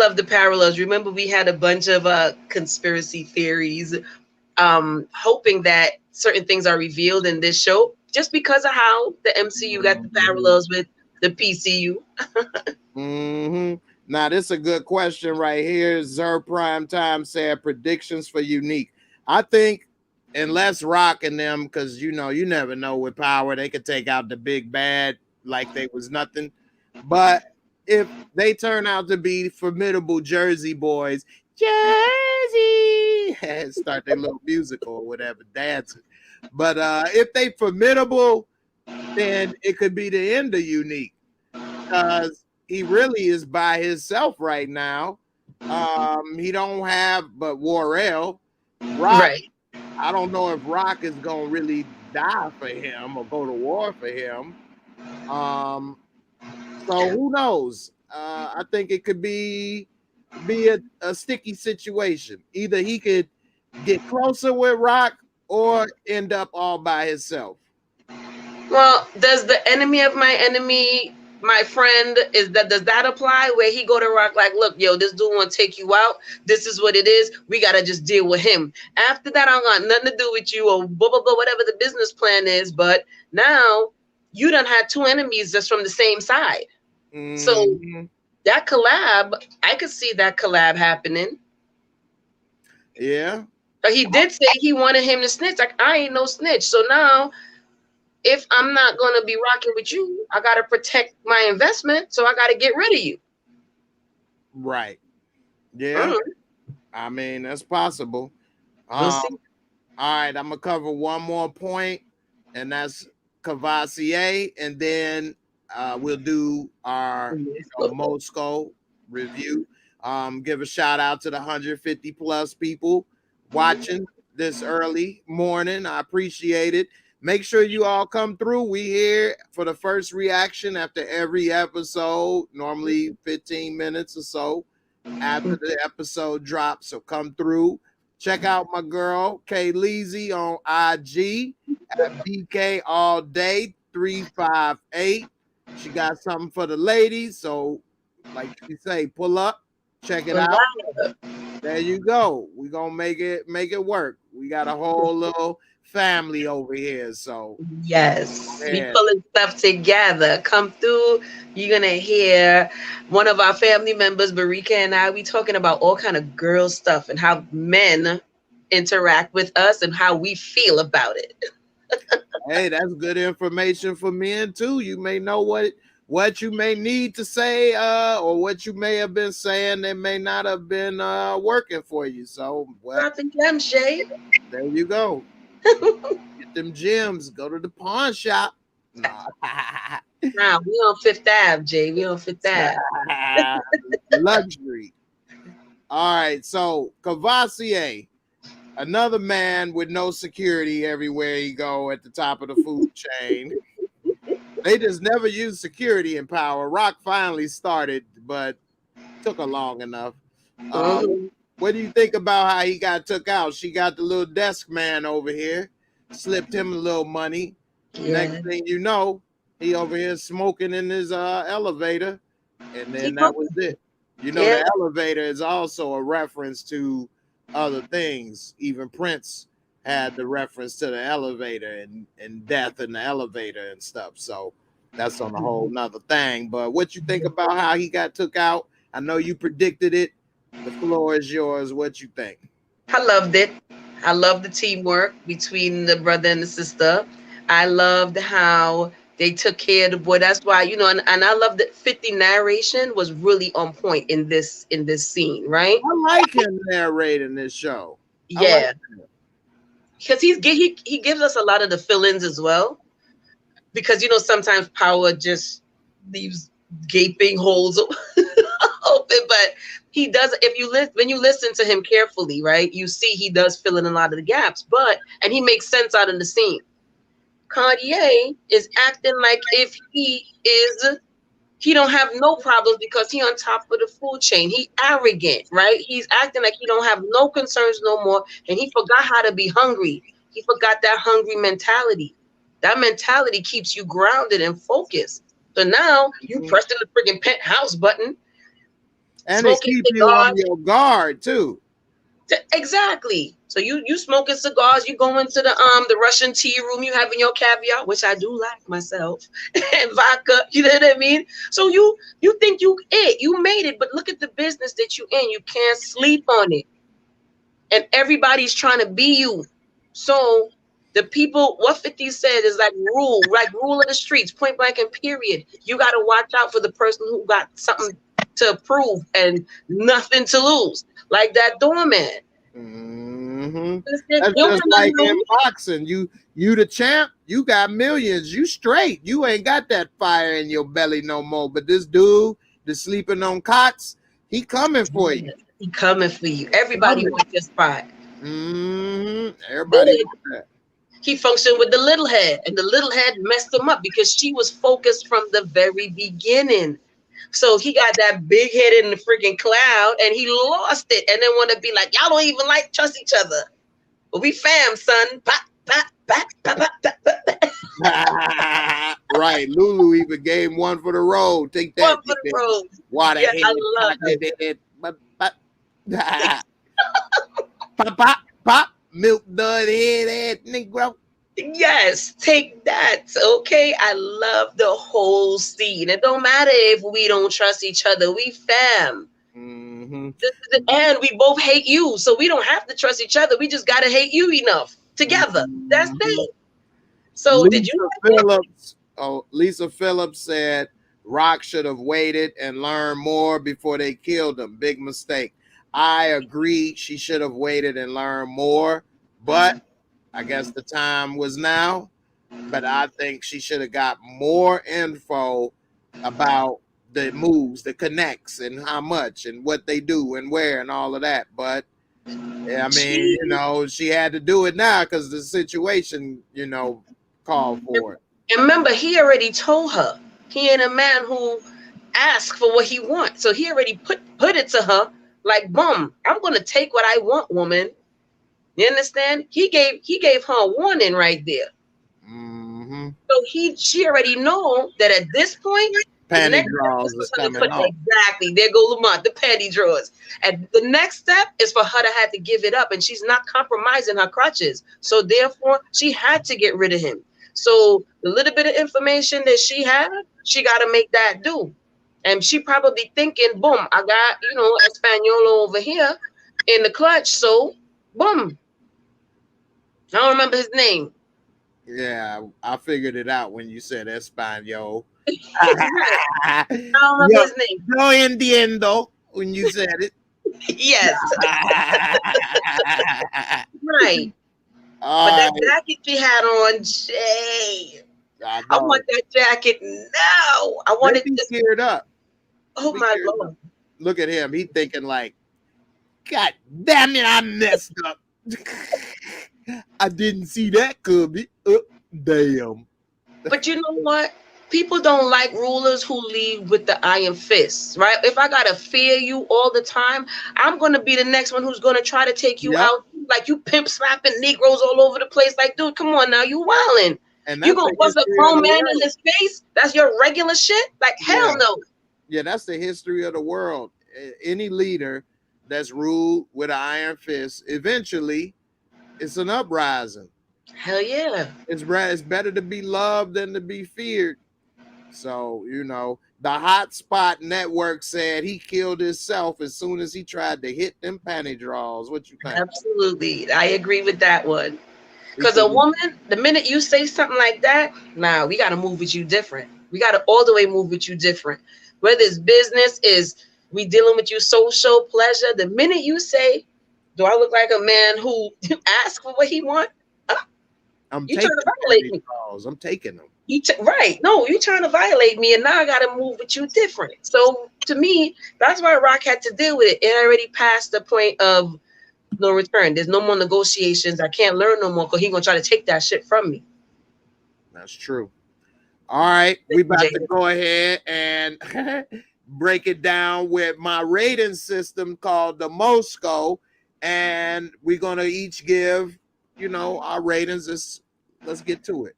love the parallels. Remember, we had a bunch of conspiracy theories, hoping that certain things are revealed in this show just because of how the MCU got the parallels with the PCU. Now, this is a good question right here. Zer Prime Time said predictions for Unique. I think unless Raq and them, because you know, you never know with Power, they could take out the big bad like they was nothing. But if they turn out to be formidable Jersey boys, Jersey, start their little musical or whatever, dancing. But if they formidable, then it could be the end of Unique, because he really is by himself right now. He don't have but Warrell. Raq, I don't know if Raq is gonna really die for him or go to war for him. So who knows? I think it could be a sticky situation. Either he could get closer with Raq or end up all by himself. Well, does the enemy of my enemy, my friend, does that apply? Where he go to Raq like, look, yo, this dude want to take you out. This is what it is. We gotta just deal with him. After that, I don't got nothing to do with you or blah blah blah, whatever the business plan is. But now you done had two enemies just from the same side. So that collab, I could see that collab happening. Yeah. But he did say he wanted him to snitch. Like, I ain't no snitch. So now, if I'm not going to be rocking with you, I got to protect my investment. So I got to get rid of you. Right. Yeah. I mean, that's possible. We'll see. All right. I'm going to cover one more point, and that's Cavassier. And then we'll do our Moorescore review. Give a shout out to the 150 plus people watching this early morning. I appreciate it. Make sure you all come through. We here for the first reaction after every episode, normally 15 minutes or so after the episode drops. So come through. Check out my girl K Leezy on IG at BK all day 358. She got something for the ladies. So like you say, pull up, check it out. There you go. We're gonna make it work. We got a whole little family over here. So yes, we pulling stuff together. Come through. You're gonna hear one of our family members, Barika, and I. We talking about all kind of girl stuff and how men interact with us and how we feel about it. Hey, that's good information for men too. You may know what you may need to say, or what you may have been saying that may not have been working for you. So, well, there you go. Get them gems. Go to the pawn shop. Nah, we on Fifth Ave, Jay. We on Fifth Ave. Luxury. All right. So, Cavassier, another man with no security everywhere he go at the top of the food chain. They just never used security in Power. Raq finally started, but took a long enough. What do you think about how he got took out? She got the little desk man over here, slipped him a little money. Yeah. Next thing you know, he over here smoking in his elevator, and then that was it. You know, the elevator is also a reference to other things. Even Prince had the reference to the elevator and death in the elevator and stuff. So that's on a whole nother thing. But what you think about how he got took out? I know you predicted it. The floor is yours. What you think? I loved it. I loved the teamwork between the brother and the sister. I loved how they took care of the boy. That's why, you know, and I love that 50 narration was really on point in this scene, right? I like him narrating this show. Yeah. Because he gives us a lot of the fill-ins as well. Because, you know, sometimes Power just leaves gaping holes open, but he does. When you listen to him carefully, right, you see he does fill in a lot of the gaps, and he makes sense out of the scene. Cartier is acting like if he don't have no problems because he on top of the food chain. He arrogant, right? He's acting like he don't have no concerns no more, and he forgot how to be hungry. He forgot that hungry mentality. That mentality keeps you grounded and focused. So now you pressing the freaking penthouse button. And it keeps you on your guard too. Exactly. So you smoking cigars, you go into the Russian tea room, you having your caviar, which I do like myself, and vodka, you know what I mean? So you think you made it, but look at the business that you in. You can't sleep on it. And everybody's trying to be you. So the people, what 50 said is like rule of the streets, point blank and period. You got to watch out for the person who got something to prove and nothing to lose, like that doorman. That's just like in boxing. You the champ, you got millions, you straight. You ain't got that fire in your belly no more. But this dude that's sleeping on cots, he coming for you. He coming for you. Everybody wants your spot. Everybody wants that. He functioned with the little head, and the little head messed him up because she was focused from the very beginning. So he got that big head in the freaking cloud, and he lost it, and then want to be like, y'all don't even trust each other. But we fam, son. Pop, pop, pop, pop, pop, pop, pop. Right. Lulu even gave one for the road. Take that. One for the road. Water yes, I love it. Pop, pop, pop. Milk dud head, Negro. Yes, take that. Okay, I love the whole scene. It don't matter if we don't trust each other. We fam. And we both hate you, so we don't have to trust each other. We just gotta hate you enough together. That's it. So Lisa Phillips said Raq should have waited and learned more before they killed him. Big mistake. I agree. She should have waited and learned more, but I guess the time was now. But I think she should have got more info about the moves, the connects, and how much, and what they do, and where, and all of that. But I mean, you know, she had to do it now because the situation, you know, called for it. And remember, he already told her he ain't a man who asks for what he wants. So he already put it to her like, boom, I'm gonna take what I want, woman. You understand? He gave her a warning right there. So she already know that at this point, panty drawers is coming off. Exactly. There go Lamont, the panty drawers. And the next step is for her to have to give it up, and she's not compromising her crutches. So therefore, she had to get rid of him. So the little bit of information that she had, she got to make that do. And she probably thinking, boom, I got, you know, Espanol over here in the clutch. So, boom. I don't remember his name. Yeah, I figured it out when you said Espanol. I don't remember his name. No entiendo when you said it. Yes. Right. But that jacket she had on, Jay. I want that jacket now. I want it to geared up. Oh my Lord. Look at him. He thinking like, God damn it, I messed up. I didn't see that coming. Damn. But you know what? people don't like rulers who lead with the iron fist, right? If I gotta fear you all the time, I'm gonna be the next one who's gonna try to take you Yep. out, like you pimp slapping Negroes all over the place. Like, dude, come on now, you wildin'. And You that's gonna the bust a history of grown the man in world. his face? That's your regular shit? Like, hell Yeah. no. Yeah, that's the history of the world. Any leader that's ruled with an iron fist, eventually it's an uprising. Hell yeah. It's better to be loved than to be feared. So, you know, the Hotspot Network said he killed himself as soon as he tried to hit them panty draws. What you think? Absolutely. I agree with that one. Because a woman, the minute you say something like that, nah, we got to move with you different. We got to all the way move with you different. Whether it's business, is we dealing with you social pleasure. The minute you say, do I look like a man who asks for what he want? You trying to violate me. I'm taking them. Right. No, you trying to violate me, and now I got to move with you different. So to me, that's why Raq had to deal with it. It already passed the point of no return. There's no more negotiations. I can't learn no more because he's going to try to take that shit from me. That's true. All right. We about to go ahead and break it down with my rating system called the Moorescore. And we're going to each give, you know, our ratings. Let's get to it.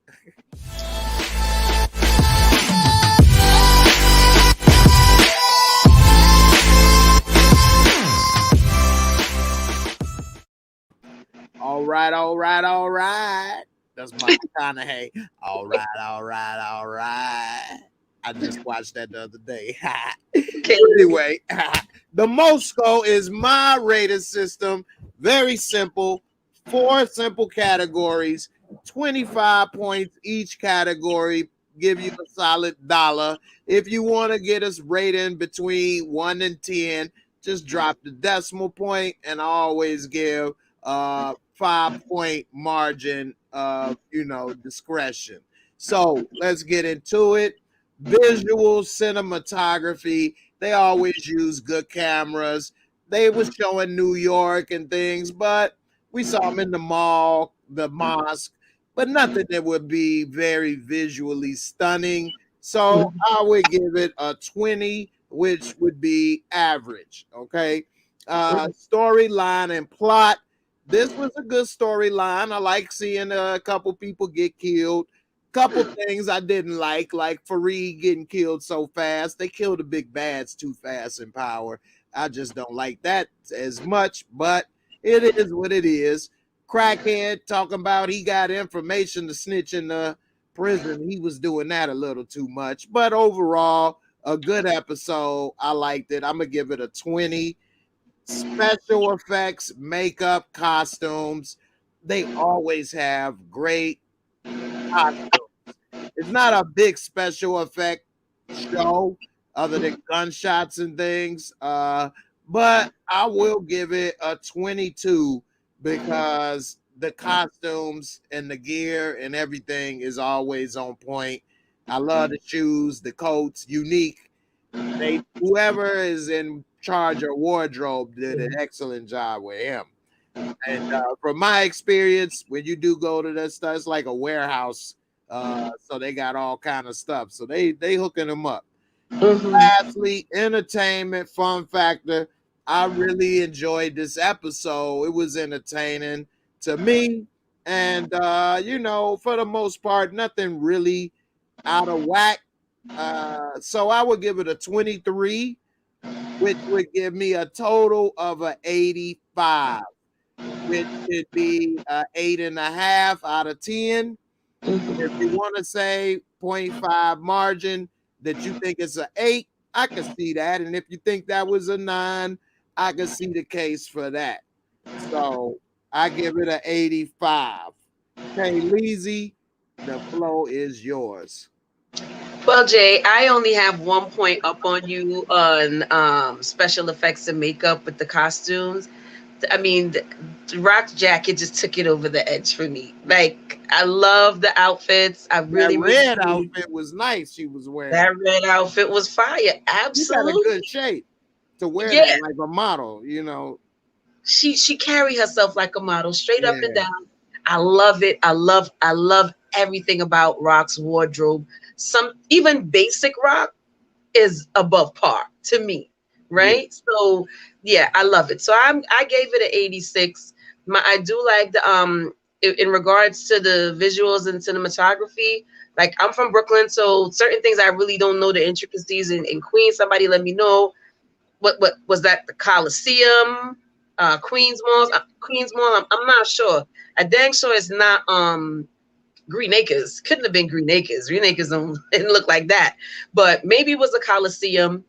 All right, all right, all right. That's my kind of hey. All right, all right, all right. I just watched that the other day. Anyway, the Moorescore is my rating system. Very simple. 4 simple categories, 25 points each category. Give you a solid $1. If you want to get us rating between 1 and 10, just drop the decimal point, and I always give 5-point margin of, you know, discretion. So let's get into it. Visual cinematography, they always use good cameras. They were showing New York and things, but we saw them in the mall, the mosque, but nothing that would be very visually stunning. So I would give it a 20, which would be average. Okay. Storyline and plot. This was a good storyline. I like seeing a couple people get killed. Couple things I didn't like Fareed getting killed so fast. They killed the big bads too fast in Power. I just don't like that as much, but it is what it is. Crackhead talking about he got information to snitch in the prison. He was doing that a little too much, but overall, a good episode. I liked it. I'm going to give it a 20. Special effects, makeup, costumes, they always have great costumes. It's not a big special effect show other than gunshots and things, but I will give it a 22 because the costumes and the gear and everything is always on point. I love the shoes, the coats, unique. Whoever is in charge of wardrobe did an excellent job with him. And from my experience, when you do go to that stuff, it's like a warehouse. So they got all kind of stuff. So they hooking them up. Lastly, entertainment, fun factor. I really enjoyed this episode. It was entertaining to me. And, you know, for the most part, nothing really out of whack. So I would give it a 23, which would give me a total of an 85, which would be 8.5 out of 10. If you want to say 0.5 margin that you think it's an 8, I can see that. And if you think that was a 9, I can see the case for that. So I give it an 85. Okay, Leezy, the flow is yours. Well, Jay, I only have 1 point up on you on special effects and makeup with the costumes. I mean, the Raq's jacket just took it over the edge for me. Like, I love the outfits. I really, that red outfit was nice. She was wearing that red outfit was fire. Absolutely, she got a good shape to wear that like a model. You know, she carry herself like a model, straight up and down. I love it. I love everything about Raq's wardrobe. Some even basic Raq is above par to me, right? Yeah. So yeah, I love it. So I gave it an 86. I do like the in regards to the visuals and cinematography. Like I'm from Brooklyn, so certain things I really don't know the intricacies in Queens. Somebody let me know. What was that? The Coliseum, Queens Mall, Queens Mall. I'm not sure. I dang sure it's not Green Acres. Couldn't have been Green Acres. Green Acres didn't look like that. But maybe it was a Coliseum.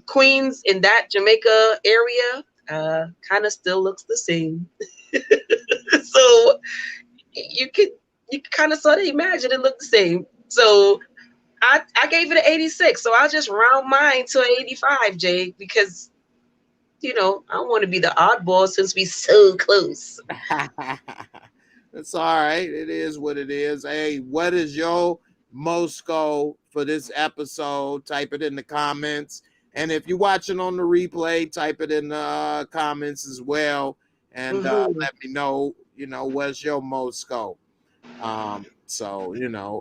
Queens in that Jamaica area kind of still looks the same. So you could kind of sort of imagine it looked the same. So I gave it an 86. So I'll just round mine to an 85, Jay, because I don't want to be the oddball since we so close. It's all right. It is what it is. Hey, what is your Moorescore for this episode? Type it in the comments. And if you're watching on the replay, type it in the comments as well. And let me know, what's your Moorescore. So,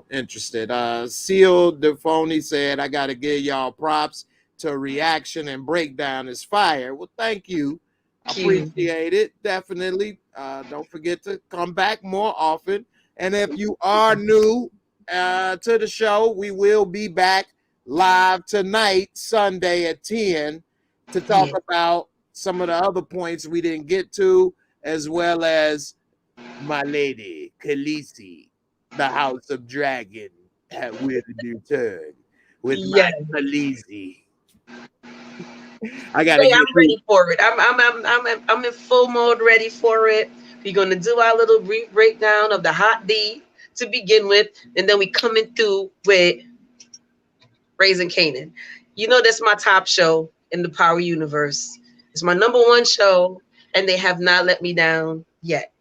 interested. Seal Defoney said, I got to give y'all props to reaction and breakdown is fire. Well, thank you. Appreciate it. Definitely. Don't forget to come back more often. And if you are new to the show, we will be back live tonight, Sunday at 10, to talk about some of the other points we didn't get to, as well as my lady, Khaleesi, the House of Dragon, will return with my Khaleesi. I gotta I'm ready for it. I'm in full mode, ready for it. We're gonna do our little brief breakdown of the hot D to begin with, and then we coming through with Raising Kanan. That's my top show in the Power Universe. It's my #1 show, and they have not let me down yet.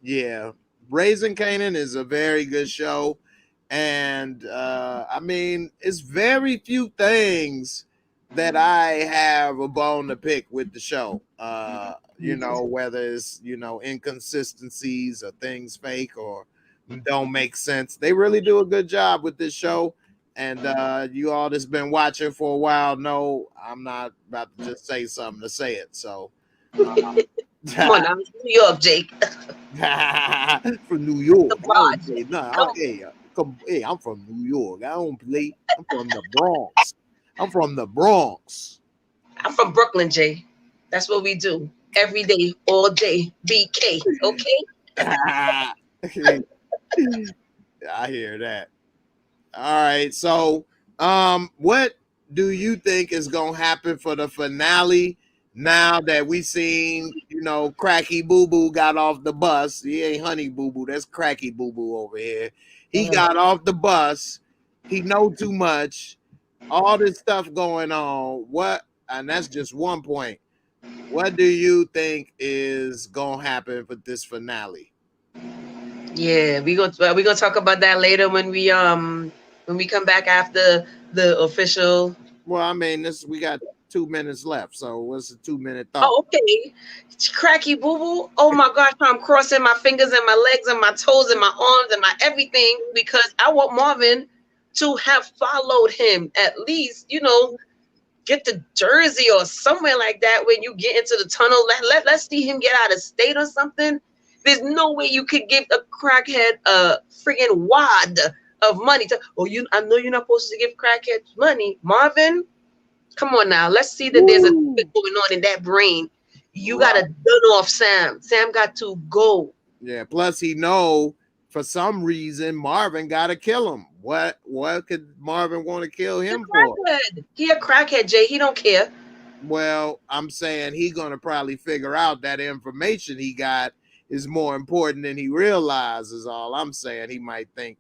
Yeah, Raising Kanan is a very good show, and I mean, it's very few things that I have a bone to pick with the show. Whether it's inconsistencies or things fake or don't make sense. They really do a good job with this show. And you all that's been watching for a while know I'm not about to just say something to say it. So come on, I'm from New York, Jake. From New York. Hey, I'm from New York. I don't play. I'm from the Bronx. I'm from the Bronx. I'm from Brooklyn, Jay. That's what we do every day, all day. BK, okay? I hear that. All right. So, what do you think is gonna happen for the finale? Now that we seen, Cracky Boo Boo got off the bus. He ain't Honey Boo Boo. That's Cracky Boo Boo over here. He got off the bus. He know too much. All this stuff going on. And that's just one point. What do you think is gonna happen for this finale? Yeah, we're gonna talk about that later when we come back after the official. Well, I mean, we got 2 minutes left, so what's a 2-minute thought? Oh, okay. Cracky Boo Boo. Oh my gosh, I'm crossing my fingers and my legs and my toes and my arms and my everything because I want Marvin to have followed him at least, get the Jersey or somewhere like that when you get into the tunnel. Let's see him get out of state or something. There's no way you could give a crackhead a friggin' wad of money. I know you're not supposed to give crackheads money. Marvin, come on now. Let's see that there's a bit going on in that brain. You got to done off Sam. Sam got to go. Yeah, plus he know for some reason Marvin got to kill him. What could Marvin want to kill him for? He a crackhead, Jay. He don't care. Well, I'm saying he going to probably figure out that information he got is more important than he realizes. All I'm saying, he might think.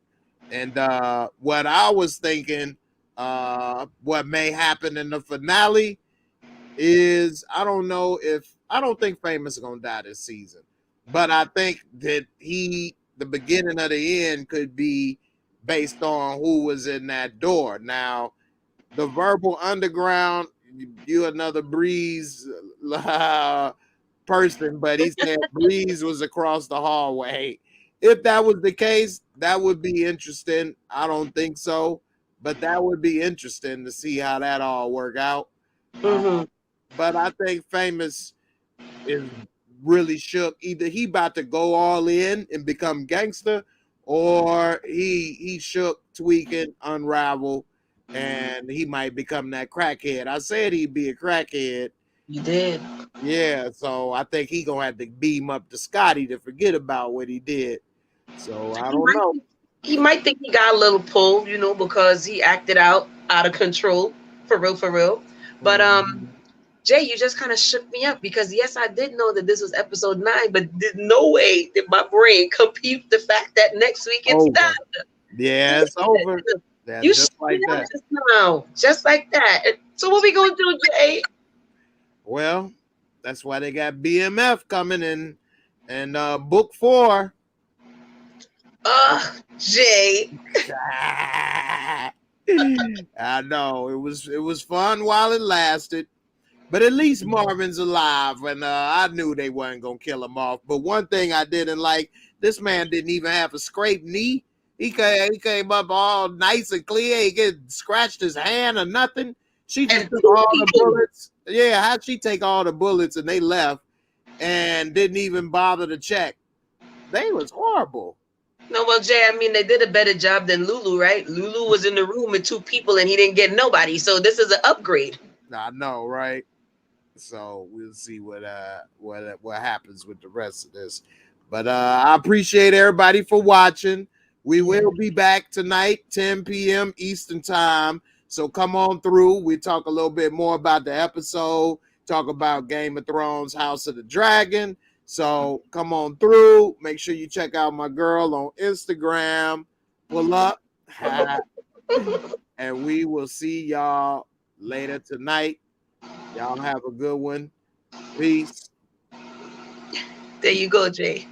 And what I was thinking, what may happen in the finale is I don't think Famous is gonna die this season, but I think that the beginning of the end could be based on who was in that door. Now, the Verbal Underground, you another Breeze person, but he said Breeze was across the hallway if that was the case, that would be interesting. I don't think so, but that would be interesting to see how that all work out. Mm-hmm. But I think Famous is really shook. Either he about to go all in and become gangster, or he shook, tweaking, unravel, and he might become that crackhead. I said he'd be a crackhead. You did. Yeah, so I think he gonna have to beam up to Scotty to forget about what he did. So I don't know. He might think he got a little pull, you know, because he acted out of control, for real, for real. But Jay, you just kind of shook me up because yes, I did know that this was episode 9, but there's no way did my brain compute the fact that next week it's done. Yeah, it's over. Yeah, You just like that. Just like that. So what we gonna do, Jay? Well, that's why they got BMF coming in and book 4. Jay. I know it was fun while it lasted, but at least Marvin's alive, and I knew they weren't gonna kill him off. But one thing I didn't like, this man didn't even have a scraped knee. He came up all nice and clear. He get scratched his hand or nothing. She just took all the bullets. Yeah, how'd she take all the bullets and they left and didn't even bother to check? They was horrible. No, well, Jay, I mean, they did a better job than Lulu, right? Lulu was in the room with 2 people and he didn't get nobody. So this is an upgrade. I know, right? So we'll see what happens with the rest of this. But I appreciate everybody for watching. We will be back tonight, 10 p.m. Eastern time. So come on through. We talk a little bit more about the episode, talk about Game of Thrones, House of the Dragon. So come on through. Make sure you check out my girl on Instagram. Pull up. And we will see y'all later tonight. Y'all have a good one. Peace. There you go, Jay.